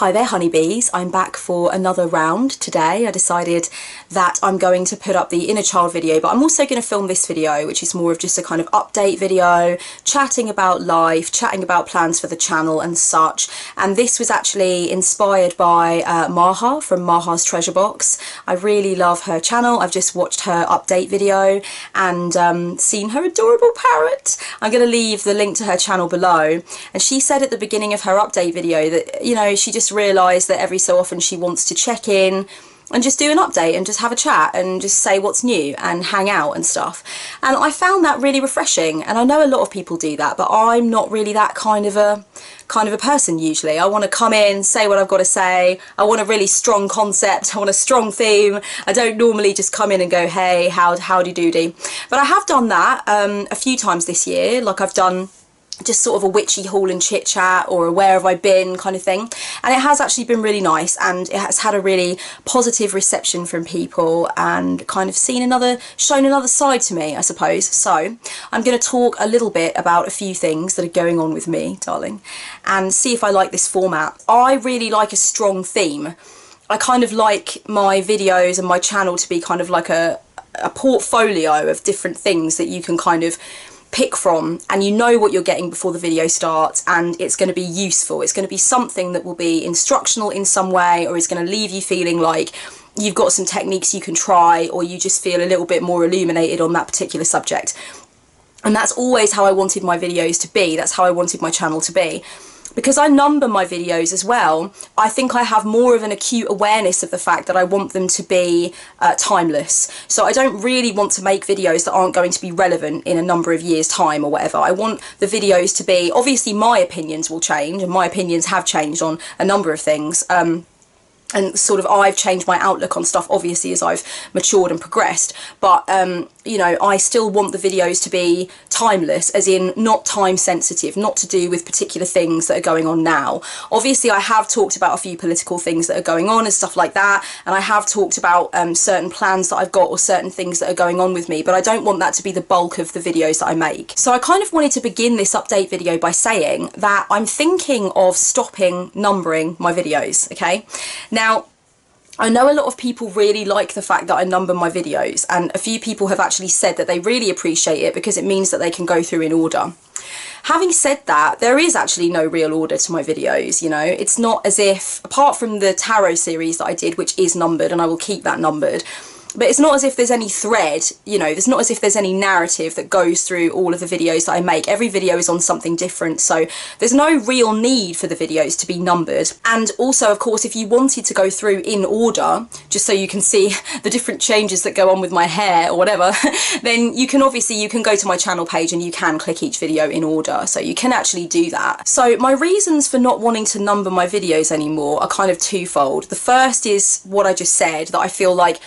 Hi there honeybees, I'm back for another round today. I decided that I'm going to put up the inner child video, but I'm also going to film this video, which is more of just a kind of update video, chatting about life, chatting about plans for the channel and such. And this was actually inspired by Maha from Maha's Treasure Box. I really love her channel. I've just watched her update video and seen her adorable parrot. I'm going to leave the link to her channel below. And she said at the beginning of her update video that, you know, she just realised that every so often she wants to check in and just do an update and just have a chat and just say what's new and hang out and stuff. And I found that really refreshing, and I know a lot of people do that, but I'm not really that kind of a person usually. I want to come in, say what I've got to say. I want a really strong concept. I want a strong theme. I don't normally just come in and go, hey, howdy doody. But I have done that a few times this year. Like I've done just sort of a witchy haul and chit chat or a where have I been kind of thing, and it has actually been really nice, and it has had a really positive reception from people and kind of shown another side to me, I suppose. So I'm going to talk a little bit about a few things that are going on with me, darling, and see if I like this format. I really like a strong theme. I kind of like my videos and my channel to be kind of like a portfolio of different things that you can kind of pick from, and you know what you're getting before the video starts, and it's going to be useful. It's going to be something that will be instructional in some way, or is going to leave you feeling like you've got some techniques you can try, or you just feel a little bit more illuminated on that particular subject. And that's always how I wanted my videos to be. That's how I wanted my channel to be. Because I number my videos as well, I think I have more of an acute awareness of the fact that I want them to be timeless. So I don't really want to make videos that aren't going to be relevant in a number of years' time or whatever. I want the videos to be, obviously my opinions will change, and my opinions have changed on a number of things. And sort of I've changed my outlook on stuff obviously as I've matured and progressed, but you know, I still want the videos to be timeless, as in not time sensitive, not to do with particular things that are going on now. Obviously I have talked about a few political things that are going on and stuff like that, and I have talked about certain plans that I've got or certain things that are going on with me, but I don't want that to be the bulk of the videos that I make. So I kind of wanted to begin this update video by saying that I'm thinking of stopping numbering my videos, okay? Now, I know a lot of people really like the fact that I number my videos, and a few people have actually said that they really appreciate it because it means that they can go through in order. Having said that, there is actually no real order to my videos, you know. It's not as if, apart from the tarot series that I did, which is numbered, and I will keep that numbered, but it's not as if there's any thread, you know, there's not as if there's any narrative that goes through all of the videos that I make. Every video is on something different, so there's no real need for the videos to be numbered. And also, of course, if you wanted to go through in order, just so you can see the different changes that go on with my hair or whatever, then you can go to my channel page and you can click each video in order, so you can actually do that. So my reasons for not wanting to number my videos anymore are kind of twofold. The first is what I just said, that I feel like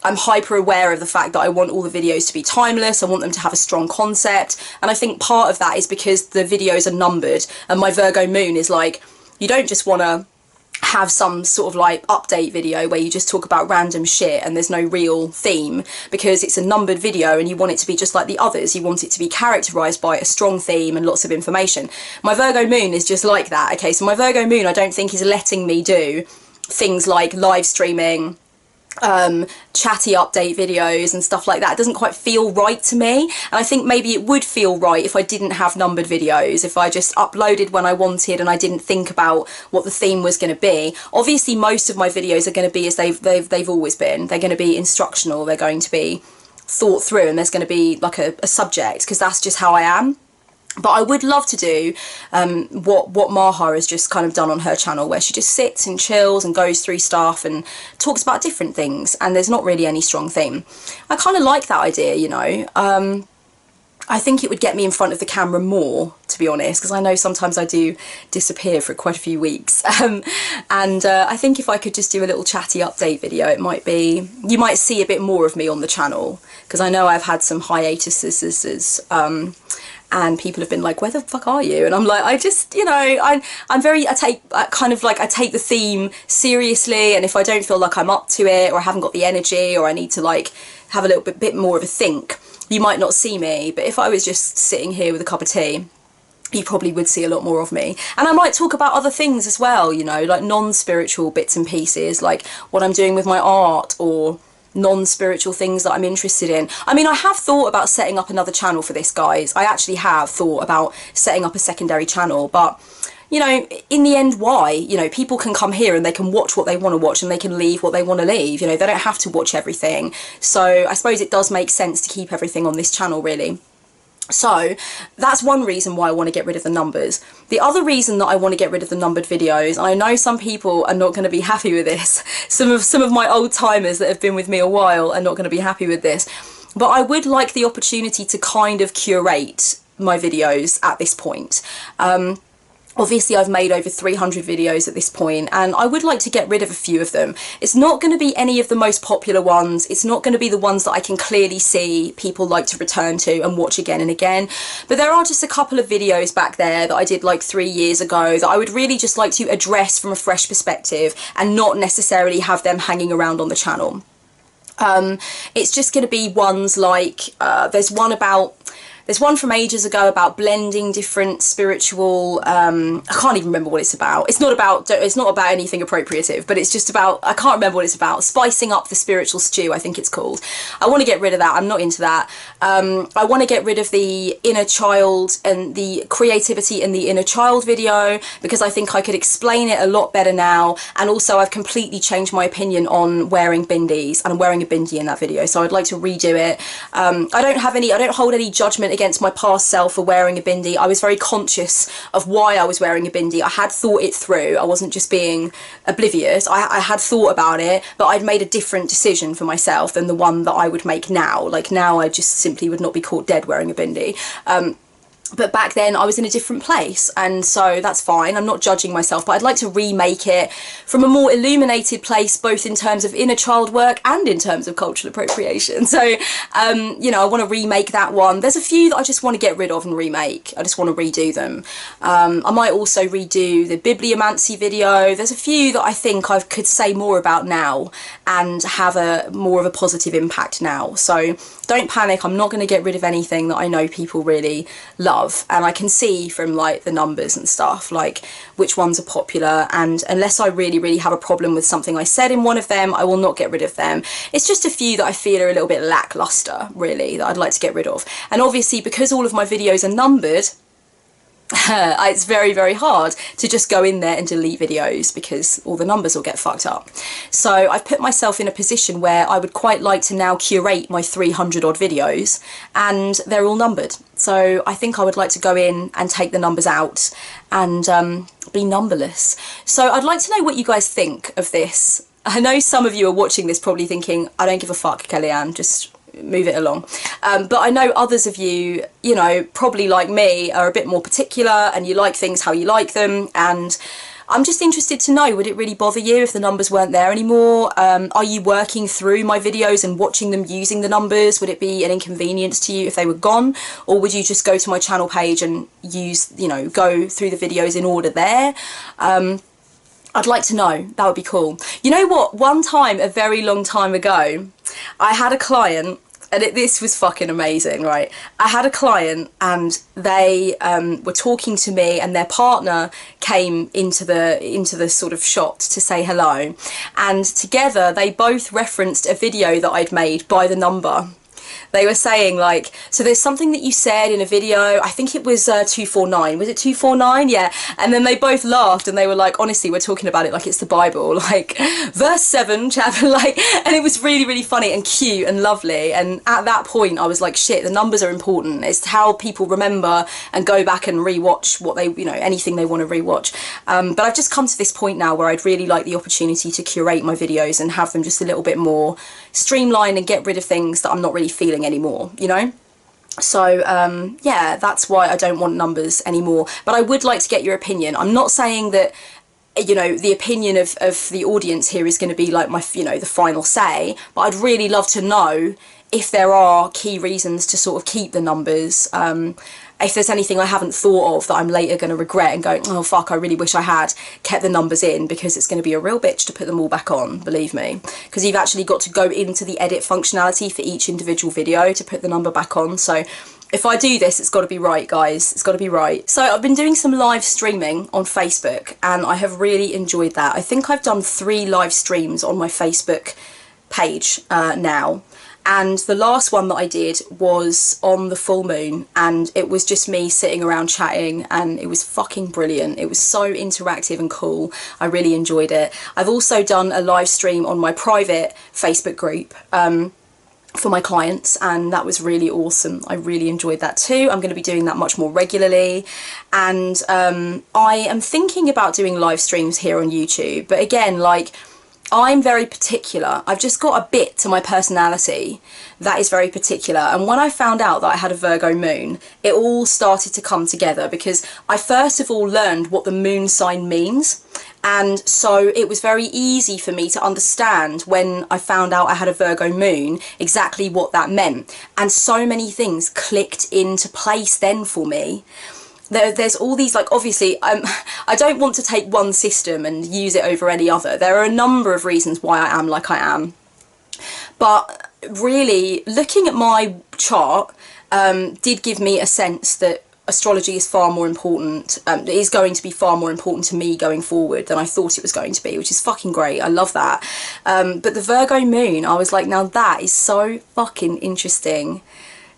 I'm hyper aware of the fact that I want all the videos to be timeless. I want them to have a strong concept, and I think part of that is because the videos are numbered, and my Virgo moon is like, you don't just want to have some sort of like update video where you just talk about random shit and there's no real theme, because it's a numbered video and you want it to be just like the others. You want it to be characterized by a strong theme and lots of information. My Virgo moon is just like that, okay? So my Virgo moon I don't think is letting me do things like live streaming, chatty update videos and stuff like that. It doesn't quite feel right to me, and I think maybe it would feel right if I didn't have numbered videos, if I just uploaded when I wanted and I didn't think about what the theme was going to be. Obviously most of my videos are going to be as they've always been. They're going to be instructional, they're going to be thought through, and there's going to be like a subject, because that's just how I am. But I would love to do what Maha has just kind of done on her channel, where she just sits and chills and goes through stuff and talks about different things, and there's not really any strong theme. I kind of like that idea, you know. I think it would get me in front of the camera more, to be honest, because I know sometimes I do disappear for quite a few weeks. And I think if I could just do a little chatty update video, it might be, you might see a bit more of me on the channel, because I know I've had some hiatuses, and people have been like, where the fuck are you? And I'm like, I just, you know, I take the theme seriously, and if I don't feel like I'm up to it, or I haven't got the energy, or I need to like have a little bit more of a think, you might not see me. But if I was just sitting here with a cup of tea, you probably would see a lot more of me. And I might talk about other things as well, you know, like non-spiritual bits and pieces, like what I'm doing with my art, or non-spiritual things that I'm interested in. I mean, I have thought about setting up another channel for this, guys. I actually have thought about setting up a secondary channel, but you know, in the end, why? You know, people can come here and they can watch what they want to watch, and they can leave what they want to leave. You know, they don't have to watch everything. So I suppose it does make sense to keep everything on this channel, really. So that's one reason why I want to get rid of the numbers. The other reason that I want to get rid of the numbered videos, and I know some people are not going to be happy with this, some of my old timers that have been with me a while are not going to be happy with this, but I would like the opportunity to kind of curate my videos at this point. Obviously, I've made over 300 videos at this point, and I would like to get rid of a few of them. It's not going to be any of the most popular ones. It's not going to be the ones that I can clearly see people like to return to and watch again and again. But there are just a couple of videos back there that I did like 3 years ago that I would really just like to address from a fresh perspective and not necessarily have them hanging around on the channel. It's just going to be ones like, there's one from ages ago about blending different spiritual, I can't even remember what it's about. It's not about anything appropriative, but it's just about, I can't remember what it's about. Spicing up the spiritual stew, I think it's called. I want to get rid of that. I'm not into that. I want to get rid of the inner child and the creativity in the inner child video, because I think I could explain it a lot better now. And also I've completely changed my opinion on wearing bindies, and I'm wearing a bindi in that video. So I'd like to redo it. I don't hold any judgment against my past self for wearing a bindi. I was very conscious of why I was wearing a bindi. I had thought it through. I wasn't just being oblivious. I had thought about it, but I'd made a different decision for myself than the one that I would make now. Like now I just simply would not be caught dead wearing a bindi. But back then I was in a different place, and so that's fine. I'm not judging myself, but I'd like to remake it from a more illuminated place, both in terms of inner child work and in terms of cultural appropriation. So, you know, I want to remake that one. There's a few that I just want to get rid of and remake. I just want to redo them. I might also redo the bibliomancy video. There's a few that I think I could say more about now and have more of a positive impact now. So don't panic. I'm not going to get rid of anything that I know people really love. And I can see from like the numbers and stuff like which ones are popular, and unless I really have a problem with something I said in one of them, I will not get rid of them. It's just a few that I feel are a little bit lackluster, really, that I'd like to get rid of. And obviously because all of my videos are numbered, it's very hard to just go in there and delete videos because all the numbers will get fucked up. So I've put myself in a position where I would quite like to now curate my 300 odd videos, and they're all numbered. So I think I would like to go in and take the numbers out and be numberless. So I'd like to know what you guys think of this. I know some of you are watching this probably thinking, I don't give a fuck, Kellyanne, just move it along. But I know others of you, you know, probably like me, are a bit more particular and you like things how you like them, and I'm just interested to know, would it really bother you if the numbers weren't there anymore? Are you working through my videos and watching them using the numbers? Would it be an inconvenience to you if they were gone? Or would you just go to my channel page and use, you know, go through the videos in order there? I'd like to know. That would be cool. You know what? One time, a very long time ago, I had a client, and this was fucking amazing, right? I had a client and they were talking to me, and their partner came into the sort of shot to say hello, and together they both referenced a video that I'd made by the number. They were saying like, so there's something that you said in a video, I think it was 249, was it 249? Yeah. And then they both laughed and they were like, honestly, we're talking about it like it's the Bible, like verse 7 chapter, like, and it was really funny and cute and lovely. And at that point I was like, shit, the numbers are important. It's how people remember and go back and rewatch what they, you know, anything they want to rewatch. But I've just come to this point now where I'd really like the opportunity to curate my videos and have them just a little bit more streamlined and get rid of things that I'm not really feeling anymore, you know? So yeah, that's why I don't want numbers anymore. But I would like to get your opinion. I'm not saying that, you know, the opinion of the audience here is going to be like my, you know, the final say, but I'd really love to know if there are key reasons to sort of keep the numbers. If there's anything I haven't thought of that I'm later going to regret and go, oh fuck, I really wish I had kept the numbers in, because it's going to be a real bitch to put them all back on, believe me. Because you've actually got to go into the edit functionality for each individual video to put the number back on. So If I do this, it's got to be right, guys. It's got to be right. So I've been doing some live streaming on Facebook, and I have really enjoyed that. I think I've done 3 live streams on my Facebook page now. And the last one that I did was on the full moon, and it was just me sitting around chatting, and it was fucking brilliant. It was so interactive and cool. I really enjoyed it. I've also done a live stream on my private Facebook group for my clients, and that was really awesome. I really enjoyed that too. I'm going to be doing that much more regularly, and I am thinking about doing live streams here on YouTube, but again, like, I'm very particular. I've just got a bit to my personality that is very particular, and when I found out that I had a Virgo moon, it all started to come together, because I first of all learned what the moon sign means, and so it was very easy for me to understand when I found out I had a Virgo moon exactly what that meant, and so many things clicked into place then for me. There's all these, like, obviously I don't want to take one system and use it over any other. There are a number of reasons why I am like I am, but really looking at my chart did give me a sense that astrology is far more important, is going to be far more important to me going forward than I thought it was going to be, which is fucking great. I love that. But the Virgo moon, I was like, now that is so fucking interesting.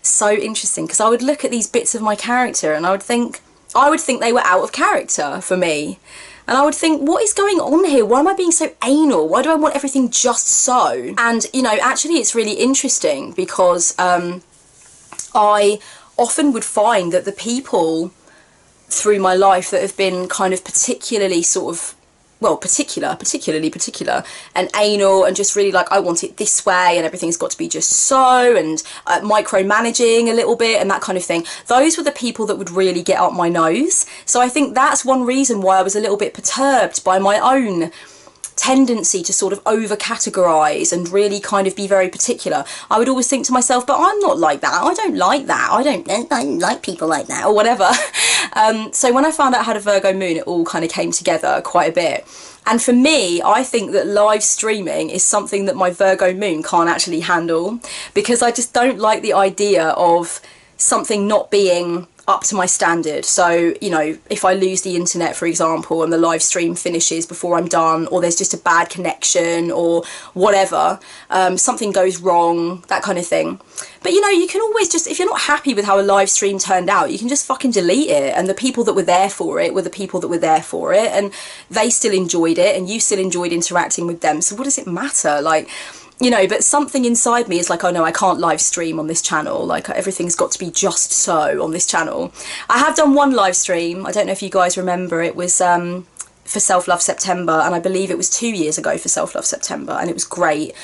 So interesting, because I would look at these bits of my character and I would think they were out of character for me, and I would think, what is going on here? Why am I being so anal? Why do I want everything just so? And you know, actually it's really interesting, because I often would find that the people through my life that have been kind of particularly sort of, well, particularly particular and anal, and just really like, I want it this way and everything's got to be just so, and micromanaging a little bit and that kind of thing. Those were the people that would really get up my nose. So I think that's one reason why I was a little bit perturbed by my own tendency to sort of over categorize and really kind of be very particular. I would always think to myself, but I'm not like that. I don't like that. I don't like people like that, or whatever. So when I found out I had a Virgo moon, it all kind of came together quite a bit. And for me, I think that live streaming is something that my Virgo moon can't actually handle, because I just don't like the idea of something not being up to my standard. So, you know, if I lose the internet, for example, and the live stream finishes before I'm done, or there's just a bad connection or whatever, something goes wrong, that kind of thing. But you know, you can always just, if you're not happy with how a live stream turned out, you can just fucking delete it, and the people that were there for it were the people that were there for it, and they still enjoyed it, and you still enjoyed interacting with them. So what does it matter? Like, you know, but something inside me is like, oh no, I can't live stream on this channel. Like, everything's got to be just so on this channel. I have done one live stream. I don't know if you guys remember. It was for Self-Love September, and I believe it was 2 years ago for Self-Love September, and it was great.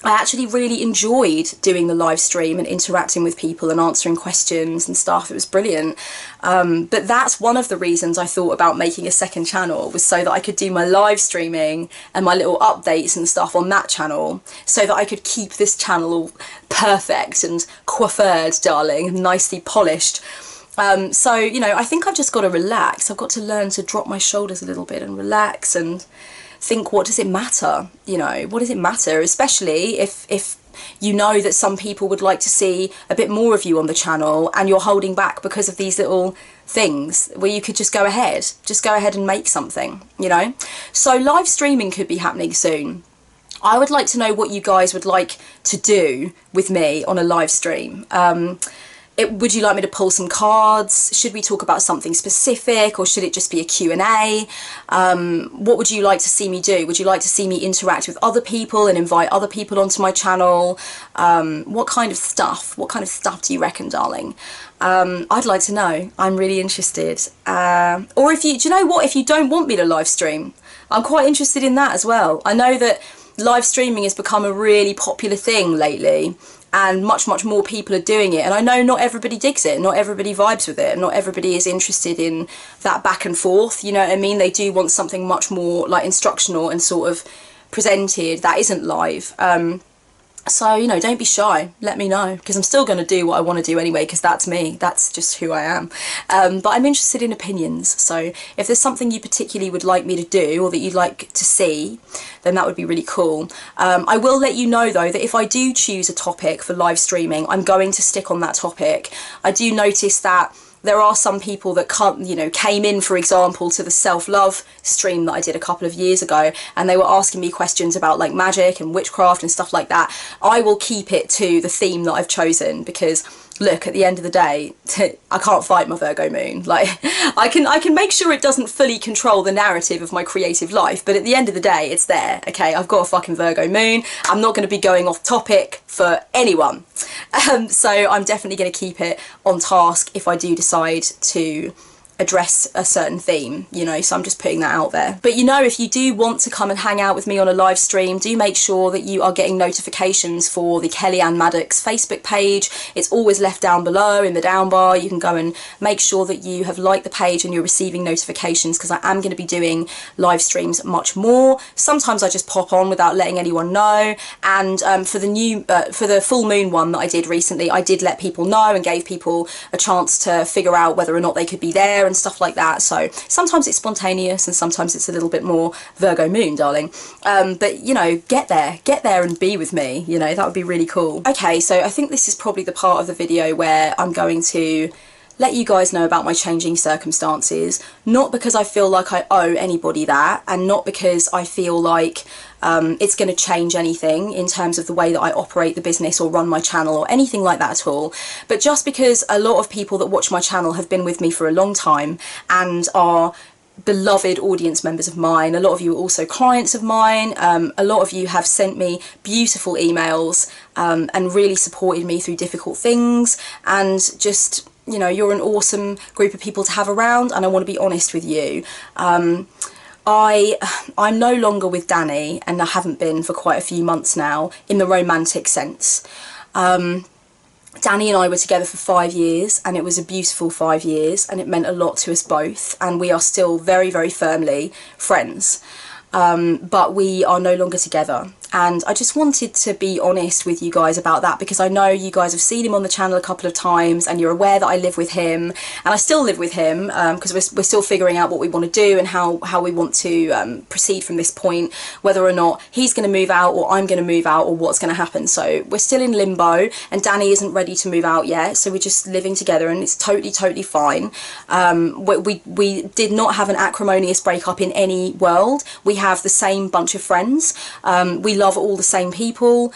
I actually really enjoyed doing the live stream and interacting with people and answering questions and stuff. It was brilliant. But that's one of the reasons I thought about making a second channel, was so that I could do my live streaming and my little updates and stuff on that channel, so that I could keep this channel all perfect and coiffured, darling, and nicely polished. So, you know, I think I've just got to relax. I've got to learn to drop my shoulders a little bit and relax and think, what does it matter? You know, what does it matter? Especially if you know that some people would like to see a bit more of you on the channel, and you're holding back because of these little things where you could just go ahead and make something, you know? So live streaming could be happening soon. I would like to know what you guys would like to do with me on a live stream. Would you like me to pull some cards? Should we talk about something specific, or should it just be a Q&A? What would you like to see me do? Would you like to see me interact with other people and invite other people onto my channel? What kind of stuff do you reckon, darling? I'd like to know. I'm really interested. Or do you know what? If you don't want me to live stream, I'm quite interested in that as well. I know that live streaming has become a really popular thing lately, and much more people are doing it, and I know not everybody digs it, not everybody vibes with it, and not everybody is interested in that back and forth, you know what I mean? They do want something much more like instructional and sort of presented that isn't live. So, you know, don't be shy, let me know, because I'm still going to do what I want to do anyway, because that's me, that's just who I am. But I'm interested in opinions, so if there's something you particularly would like me to do, or that you'd like to see, then that would be really cool. I will let you know though that if I do choose a topic for live streaming, I'm going to stick on that topic. I do notice that there are some people that came in, for example, to the self-love stream that I did a couple of years ago, and they were asking me questions about like magic and witchcraft and stuff like that. I will keep it to the theme that I've chosen, because look, at the end of the day, I can't fight my Virgo moon. Like, I can make sure it doesn't fully control the narrative of my creative life, but at the end of the day, it's there, okay? I've got a fucking Virgo moon. I'm not going to be going off topic for anyone. So I'm definitely going to keep it on task if I do decide to address a certain theme, you know, so I'm just putting that out there. But you know, if you do want to come and hang out with me on a live stream, do make sure that you are getting notifications for the Kellyanne Maddox Facebook page. It's always left down below in the down bar. You can go and make sure that you have liked the page and you're receiving notifications, because I am going to be doing live streams much more. Sometimes I just pop on without letting anyone know, and for the full moon one that I did recently, I did let people know and gave people a chance to figure out whether or not they could be there and stuff like that. So sometimes it's spontaneous and sometimes it's a little bit more Virgo moon, darling. But you know, get there and be with me, you know, that would be really cool. Okay, so I think this is probably the part of the video where I'm going to let you guys know about my changing circumstances, not because I feel like I owe anybody that, and not because I feel like it's going to change anything in terms of the way that I operate the business or run my channel or anything like that at all, but just because a lot of people that watch my channel have been with me for a long time and are beloved audience members of mine. A lot of you are also clients of mine. A lot of you have sent me beautiful emails and really supported me through difficult things, and just, you know, you're an awesome group of people to have around, and I want to be honest with you. I'm no longer with Danny, and I haven't been for quite a few months now, in the romantic sense. Danny and I were together for 5 years, and it was a beautiful 5 years, and it meant a lot to us both, and we are still very, very firmly friends. But we are no longer together, and I just wanted to be honest with you guys about that, because I know you guys have seen him on the channel a couple of times and you're aware that I live with him, and I still live with him because we're still figuring out what we want to do and how we want to proceed from this point, whether or not he's going to move out or I'm going to move out or what's going to happen. So we're still in limbo, and Danny isn't ready to move out yet, so we're just living together, and it's totally fine. We did not have an acrimonious breakup in any world. We have the same bunch of friends. We love all the same people.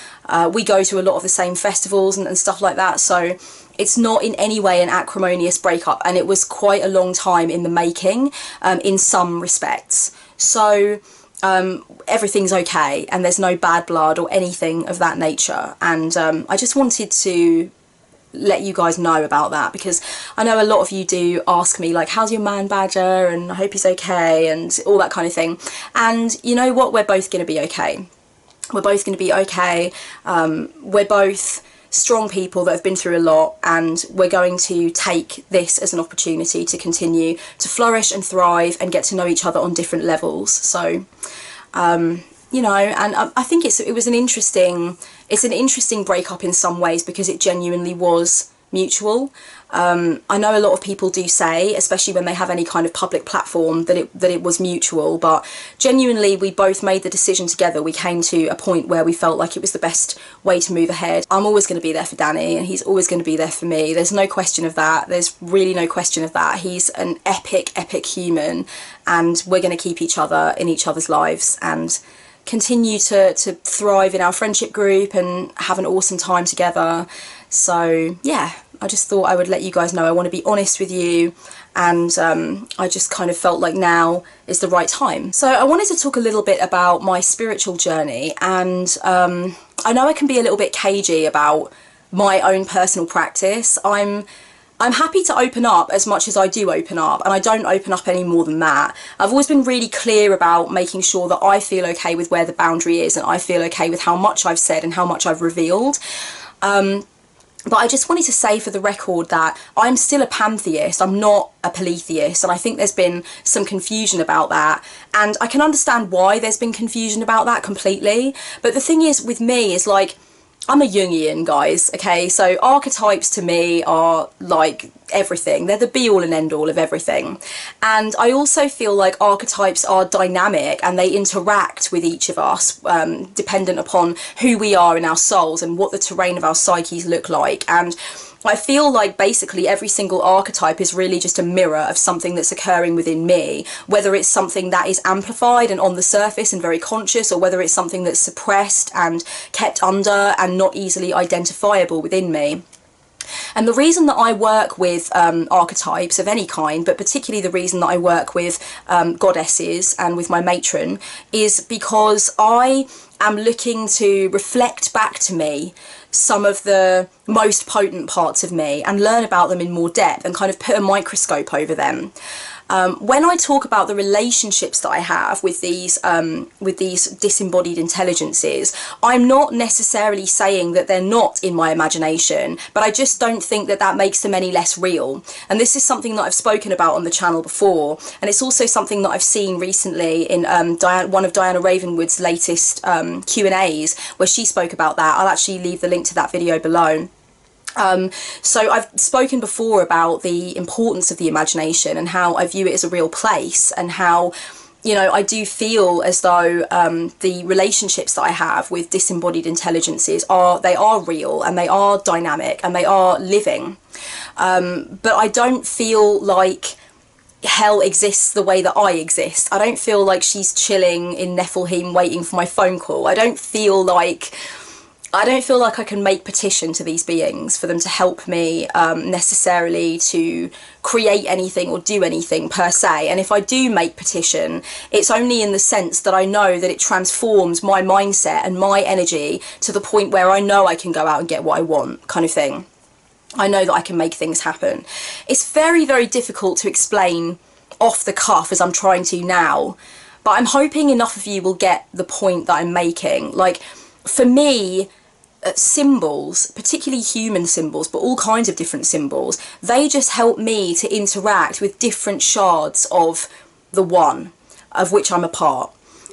We go to a lot of the same festivals and stuff like that. So it's not in any way an acrimonious breakup, and it was quite a long time in the making in some respects. So everything's okay, and there's no bad blood or anything of that nature. And I just wanted to let you guys know about that, because I know a lot of you do ask me, like, how's your man badger, and I hope he's okay, and all that kind of thing. And you know what, we're both going to be okay. We're both going to be okay. We're both strong people that have been through a lot, and we're going to take this as an opportunity to continue to flourish and thrive and get to know each other on different levels. So you know, and I think it's an interesting breakup in some ways, because it genuinely was mutual. I know a lot of people do say, especially when they have any kind of public platform, that it was mutual, but genuinely we both made the decision together. We came to a point where we felt like it was the best way to move ahead. I'm always going to be there for Danny, and he's always going to be there for me. There's no question of that. There's really no question of that. He's an epic human, and we're going to keep each other in each other's lives and continue to thrive in our friendship group and have an awesome time together. So yeah, I just thought I would let you guys know. I want to be honest with you, and I just kind of felt like now is the right time. So I wanted to talk a little bit about my spiritual journey, and I know I can be a little bit cagey about my own personal practice. I'm happy to open up as much as I do open up, and I don't open up any more than that. I've always been really clear about making sure that I feel okay with where the boundary is, and I feel okay with how much I've said and how much I've revealed. But I just wanted to say for the record that I'm still a pantheist, I'm not a polytheist, and I think there's been some confusion about that, and I can understand why there's been confusion about that completely. But the thing is with me is, like, I'm a Jungian, guys, okay? So archetypes to me are like everything. They're the be-all and end-all of everything. And I also feel like archetypes are dynamic and they interact with each of us, dependent upon who we are in our souls and what the terrain of our psyches look like. And I feel like basically every single archetype is really just a mirror of something that's occurring within me, whether it's something that is amplified and on the surface and very conscious, or whether it's something that's suppressed and kept under and not easily identifiable within me. And the reason that I work with archetypes of any kind, but particularly the reason that I work with goddesses and with my matron, is because I am looking to reflect back to me some of the most potent parts of me and learn about them in more depth and kind of put a microscope over them. When I talk about the relationships that I have with these disembodied intelligences, I'm not necessarily saying that they're not in my imagination, but I just don't think that that makes them any less real. And this is something that I've spoken about on the channel before, and it's also something that I've seen recently in one of Dianna Ravenwood's latest Q&As, where she spoke about that. I'll actually leave the link to that video below. So I've spoken before about the importance of the imagination and how I view it as a real place, and how, you know, I do feel as though the relationships that I have with disembodied intelligences are real and they are dynamic and they are living. But I don't feel like hell exists the way that I exist. I don't feel like she's chilling in Nephilim waiting for my phone call. I don't feel like I can make petition to these beings for them to help me necessarily to create anything or do anything per se. And if I do make petition, it's only in the sense that I know that it transforms my mindset and my energy to the point where I know I can go out and get what I want, kind of thing. I know that I can make things happen. It's very, very difficult to explain off the cuff as I'm trying to now, but I'm hoping enough of you will get the point that I'm making. Like, for me, symbols, particularly human symbols, but all kinds of different symbols, they just help me to interact with different shards of the one of which I'm a part.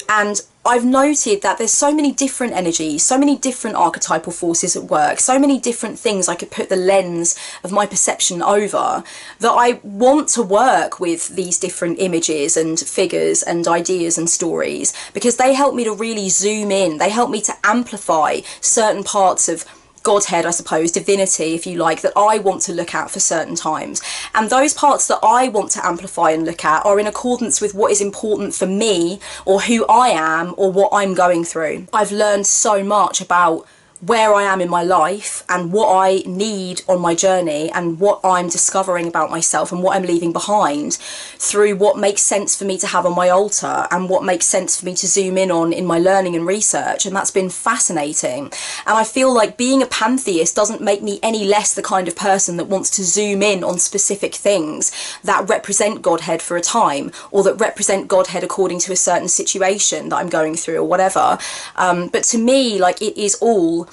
And I've noted that there's so many different energies, so many different archetypal forces at work, so many different things I could put the lens of my perception over, that I want to work with these different images and figures and ideas and stories, because they help me to really zoom in. They help me to amplify certain parts of Godhead, I suppose, divinity, if you like, that I want to look at for certain times. And those parts that I want to amplify and look at are in accordance with what is important for me, or who I am, or what I'm going through. I've learned so much about where I am in my life and what I need on my journey and what I'm discovering about myself and what I'm leaving behind through what makes sense for me to have on my altar and what makes sense for me to zoom in on in my learning and research. And that's been fascinating. And I feel like being a pantheist doesn't make me any less the kind of person that wants to zoom in on specific things that represent Godhead for a time, or that represent Godhead according to a certain situation that I'm going through or whatever. But to me, like, it is all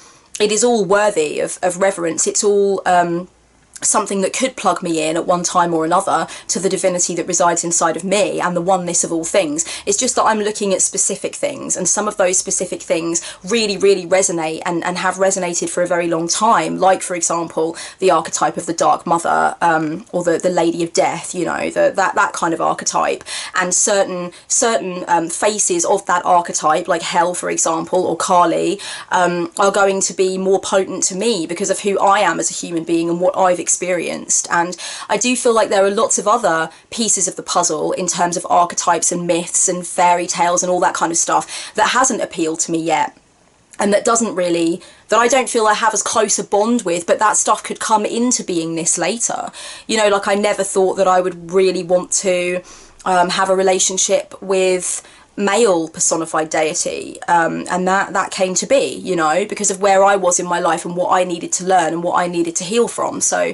worthy of reverence. It's all something that could plug me in at one time or another to the divinity that resides inside of me and the oneness of all things. It's just that I'm looking at specific things, and some of those specific things really, really resonate and have resonated for a very long time. Like, for example, the archetype of the Dark Mother, or the Lady of Death, you know, that kind of archetype. And certain faces of that archetype, like Hell, for example, or Kali, are going to be more potent to me because of who I am as a human being and what I've experienced. And I do feel like there are lots of other pieces of the puzzle in terms of archetypes and myths and fairy tales and all that kind of stuff that hasn't appealed to me yet, and that I don't feel I have as close a bond with, but that stuff could come into beingness later. You know, like, I never thought that I would really want to have a relationship with male personified deity, and that came to be, you know, because of where I was in my life and what I needed to learn and what I needed to heal from. So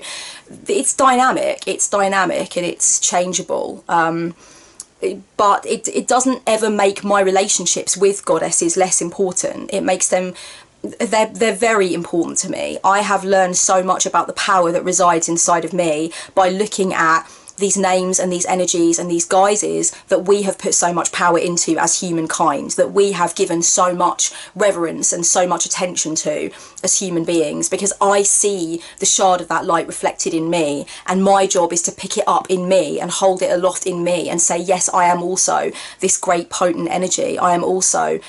it's dynamic and it's changeable, but it doesn't ever make my relationships with goddesses less important. It makes them, they're very important to me. I have learned so much about the power that resides inside of me by looking at these names and these energies and these guises that we have put so much power into as humankind, that we have given so much reverence and so much attention to as human beings, because I see the shard of that light reflected in me, and my job is to pick it up in me and hold it aloft in me and say, yes, I am also this great potent energy. I am also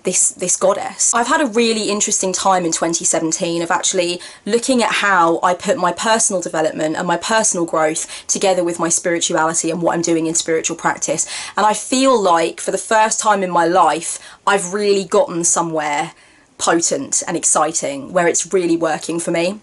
this goddess. I've had a really interesting time in 2017 of actually looking at how I put my personal development and my personal growth together with my spirituality and what I'm doing in spiritual practice. And I feel like for the first time in my life, I've really gotten somewhere potent and exciting where it's really working for me.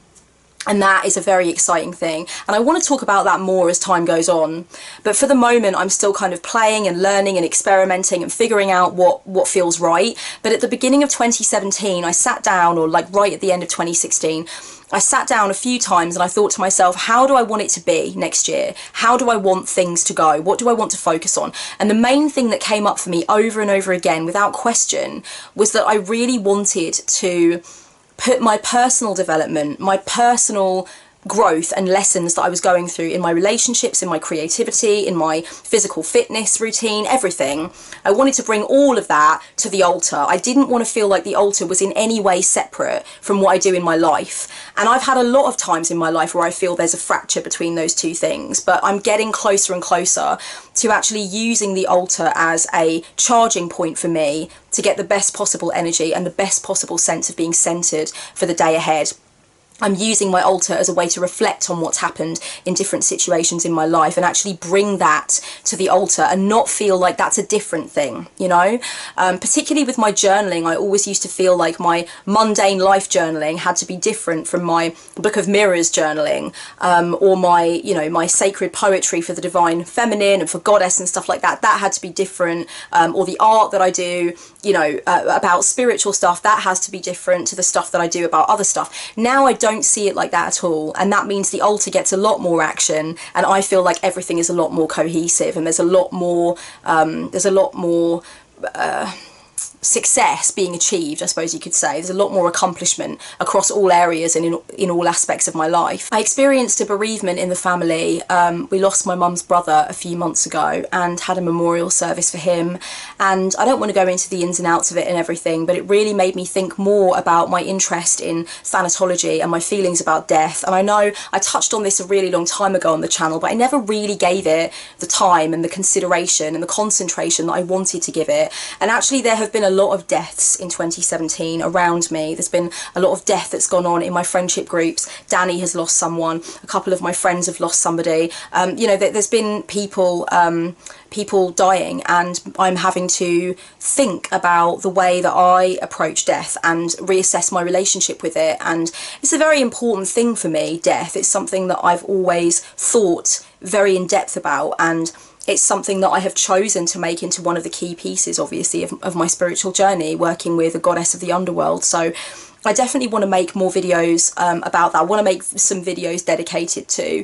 And that is a very exciting thing. And I want to talk about that more as time goes on. But for the moment, I'm still kind of playing and learning and experimenting and figuring out what feels right. But at the beginning of 2017, I sat down, or like right at the end of 2016, I sat down a few times and I thought to myself, how do I want it to be next year? How do I want things to go? What do I want to focus on? And the main thing that came up for me over and over again, without question, was that I really wanted to put my personal development, my personal growth and lessons that I was going through in my relationships, in my creativity, in my physical fitness routine, everything. I wanted to bring all of that to the altar. I didn't want to feel like the altar was in any way separate from what I do in my life. And I've had a lot of times in my life where I feel there's a fracture between those two things, but I'm getting closer and closer to actually using the altar as a charging point for me to get the best possible energy and the best possible sense of being centered for the day ahead. I'm using my altar as a way to reflect on what's happened in different situations in my life and actually bring that to the altar and not feel like that's a different thing, you know? Particularly with my journaling, I always used to feel like my mundane life journaling had to be different from my Book of Mirrors journaling, or my, you know, my sacred poetry for the divine feminine and for goddess and stuff like that. That had to be different, or the art that I do, you know, about spiritual stuff, that has to be different to the stuff that I do about other stuff. Now I don't see it like that at all, and that means the altar gets a lot more action, and I feel like everything is a lot more cohesive, and there's a lot more success being achieved, I suppose you could say. There's a lot more accomplishment across all areas and in all aspects of my life. I experienced a bereavement in the family. We lost my mum's brother a few months ago and had a memorial service for him, and I don't want to go into the ins and outs of it and everything, but it really made me think more about my interest in thanatology and my feelings about death. And I know I touched on this a really long time ago on the channel, but I never really gave it the time and the consideration and the concentration that I wanted to give it. And actually there have been a lot of deaths in 2017 around me. There's been a lot of death that's gone on in my friendship groups. Danny has lost someone, a couple of my friends have lost somebody. You know, there's been people dying, and I'm having to think about the way that I approach death and reassess my relationship with it. And it's a very important thing for me, death. It's something that I've always thought very in depth about, and it's something that I have chosen to make into one of the key pieces, obviously, of my spiritual journey, working with a goddess of the underworld. So I definitely want to make more videos about that. I want to make some videos dedicated to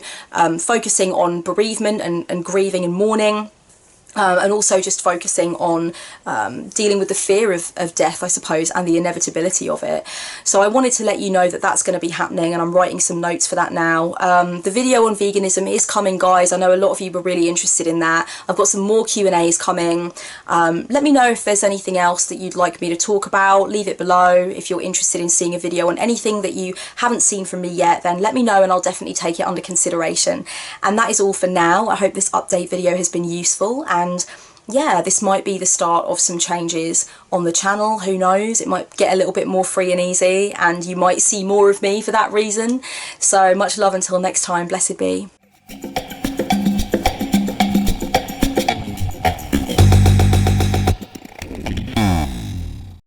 focusing on bereavement and grieving and mourning. And also just focusing on dealing with the fear of death, I suppose, and the inevitability of it. So I wanted to let you know that that's going to be happening, and I'm writing some notes for that now. The video on veganism is coming, guys. I know a lot of you were really interested in that. I've got some more Q&As coming. Let me know if there's anything else that you'd like me to talk about. Leave it below. If you're interested in seeing a video on anything that you haven't seen from me yet, then let me know and I'll definitely take it under consideration. And that is all for now. I hope this update video has been useful, and yeah, this might be the start of some changes on the channel. Who knows, it might get a little bit more free and easy, and you might see more of me for that reason. So much love until next time. Blessed be.